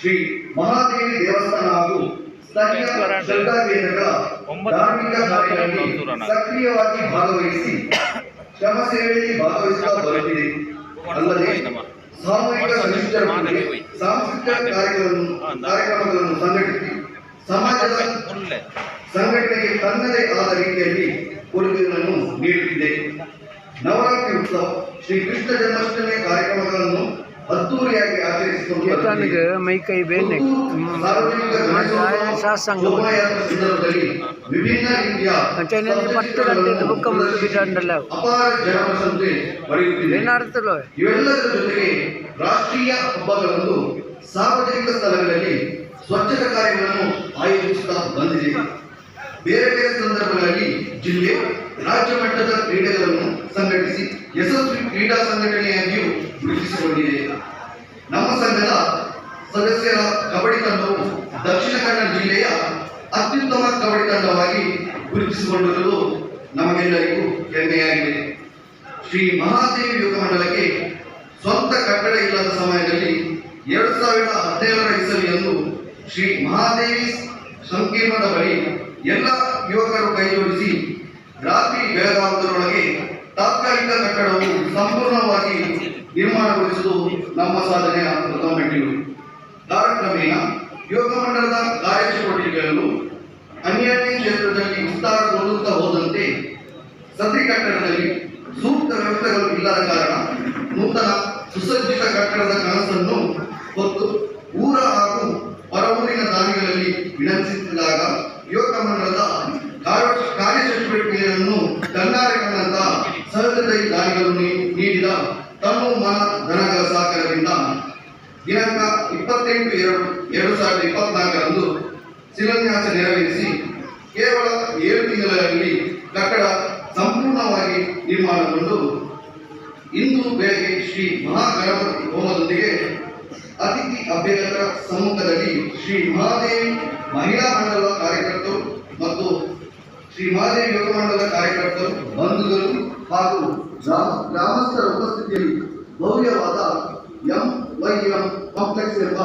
ಶ್ರೀ ಮಹಾದೇವಿ ದೇವಸ್ಥಾನ ಹಾಗೂ ಸ್ಥಳೀಯ ಶ್ರದ್ಧಾ ಕೇಂದ್ರಗಳ ಧಾರ್ಮಿಕ ಕಾರ್ಯಗಳಲ್ಲಿ ಸಕ್ರಿಯವಾಗಿ ಭಾಗವಹಿಸಿ ಶ್ರಮ ಸೇವೆಯಲ್ಲಿ ಭಾಗವಹಿಸುತ್ತಾ ಬರುತ್ತಿದೆ. ಅಲ್ಲದೆ ಸಾಮೂಹಿಕ ಸದಸ್ಯರೊಂದಿಗೆ ಸಾಂಸ್ಕೃತಿಕ ಕಾರ್ಯಕ್ರಮಗಳನ್ನು ಸಂಘಟಿಸಿ ಸಮಾಜದ ಸಂಘಟನೆಗೆ ತನ್ನದೇ ಆದ ರೀತಿಯಲ್ಲಿ ಕೊಡುಗೆಗಳನ್ನು ನೀಡುತ್ತಿದೆ. ನವರಾತ್ರಿ ಉತ್ಸವ, ಶ್ರೀ ಕೃಷ್ಣ ಜನ್ಮಾಷ್ಟಮಿ ಕಾರ್ಯಕ್ರಮಗಳನ್ನು ಅದ್ದೂರಿಯಾಗಿ ಆಚರಿಸಿಕೊಂಡು ವಿಭಿನ್ನ ರೀತಿಯ ಅಪಾರ ಜನಪ್ರಶಂಸೆ ಪಡೆಯುತ್ತಿದೆ. ಇವೆಲ್ಲದರ ಜೊತೆಗೆ ರಾಷ್ಟ್ರೀಯ ಹಬ್ಬಗಳಂದು ಸಾರ್ವಜನಿಕ ಸ್ಥಳಗಳಲ್ಲಿ ಸ್ವಚ್ಛತಾ ಕಾರ್ಯಗಳನ್ನು ಆಯೋಜಿಸುತ್ತಾ ಬಂದಿದೆ. ಬೇರೆ ಬೇರೆ ಸಂದರ್ಭಗಳಲ್ಲಿ ಜಿಲ್ಲೆ, ರಾಜ್ಯ ಮಟ್ಟದ ಕ್ರೀಡೆಗಳನ್ನು ಸಂಘಟಿಸಿ ಯಶಸ್ವಿ ಕ್ರೀಡಾ ಸಂಘಟನೆಯಾಗಿಯೂ ಗುರುತಿಸಿಕೊಂಡಿದೆ. ನಮ್ಮ ಸಂಘದ ಸದಸ್ಯರ ಕಬಡ್ಡಿ ತಂಡವು ದಕ್ಷಿಣ ಕನ್ನಡ ಜಿಲ್ಲೆಯ ಅತ್ಯುತ್ತಮ ಕಬಡ್ಡಿ ತಂಡವಾಗಿ ಗುರುತಿಸಿಕೊಂಡಿರುವುದು ನಮಗೆಲ್ಲರಿಗೂ ಹೆಮ್ಮೆಯಾಗಿದೆ. ಶ್ರೀ ಮಹಾದೇವಿ ಯುವಕ ಮಂಡಲಕ್ಕೆ ಸ್ವಂತ ಕಟ್ಟಡ ಇಲ್ಲದ ಸಮಯದಲ್ಲಿ 2017ರ ಇಸವಿಯಂದು ಶ್ರೀ ಮಹಾದೇವಿ ಸಂಕೀರ್ಣದ ಬಳಿ ಎಲ್ಲ ಯುವಕರು ಕೈಜೋಡಿಸಿ ರಾತ್ರಿ ಬೆಳಗಾಗುವುದರೊಳಗೆ ತಾತ್ಕಾಲಿಕ ಕಟ್ಟಡವು ಸಂಪೂರ್ಣವಾಗಿ ನಿರ್ಮಾಣಗೊಳಿಸುವುದು ನಮ್ಮ ಸಾಧನೆಯ ಪ್ರಥಮ ಮೆಟ್ಟಿಲು. ಕಾಲಕ್ರಮೇಣ ಯುವಕ ಮಂಡಲದ ಕಾರ್ಯಚಟುವಟಿಕೆಗಳು ಅನ್ಯಾನ್ಯ ಕ್ಷೇತ್ರದಲ್ಲಿ ವಿಸ್ತಾರಗೊಳ್ಳುತ್ತಾ ಹೋದಂತೆ ಸದರಿ ಕಟ್ಟಡದಲ್ಲಿ ಸೂಕ್ತ ವ್ಯವಸ್ಥೆಗಳು ಇಲ್ಲದ ಕಾರಣ ನೂತನ ಸುಸಜ್ಜಿತ ಕಟ್ಟಡದ ಕನಸನ್ನು ಹೊತ್ತು ಊರ ಹಾಗೂ ಹೊರಊರಿನ ದಾನಿಗಳಲ್ಲಿ ವಿನಂತಿಸಿದಾಗ ಯುವಕ ಮಂಡಲದ ಕಾರ್ಯಚಟುವಟಿಕೆಯನ್ನು ಕಣ್ಣಾರೆಗಳಂತ ಸಹೃದಯ ದಾನಿಗಳು ನೀಡಿದ ತಮ್ಮ ಮನ ಧನಗಳ ಸಹಕಾರದಿಂದ ದಿನಾಂಕ 28/2/2024ರಂದು ಶಿಲಾನ್ಯಾಸ ನೆರವೇರಿಸಿ ಕೇವಲ 7 ತಿಂಗಳಲ್ಲಿ ಕಟ್ಟಡ ಸಂಪೂರ್ಣವಾಗಿ ನಿರ್ಮಾಣಗೊಂಡು ಇಂದು ಬೆಳಗ್ಗೆ ಶ್ರೀ ಮಹಾಗಣಪತಿ ಹೋಮದೊಂದಿಗೆ ಅತಿಥಿ ಅಭ್ಯರ್ಥರ ಸಮ್ಮುಖದಲ್ಲಿ ಶ್ರೀ ಮಹಾದೇವಿ ಮಹಿಳಾ ಮಂಡಲದ ಕಾರ್ಯಕರ್ತರು ಮತ್ತು ಶ್ರೀ ಮಹಾದೇವಿ ಯುವಕ ಮಂಡಲದ ಕಾರ್ಯಕರ್ತರು, ಬಂಧುಗಳು ಹಾಗೂ ಗ್ರಾಮಸ್ಥರ ಉಪಸ್ಥಿತಿಯಲ್ಲಿ ಭವ್ಯವಾದ MYM ಕಾಂಪ್ಲೆಕ್ಸ್ ಎಂಬ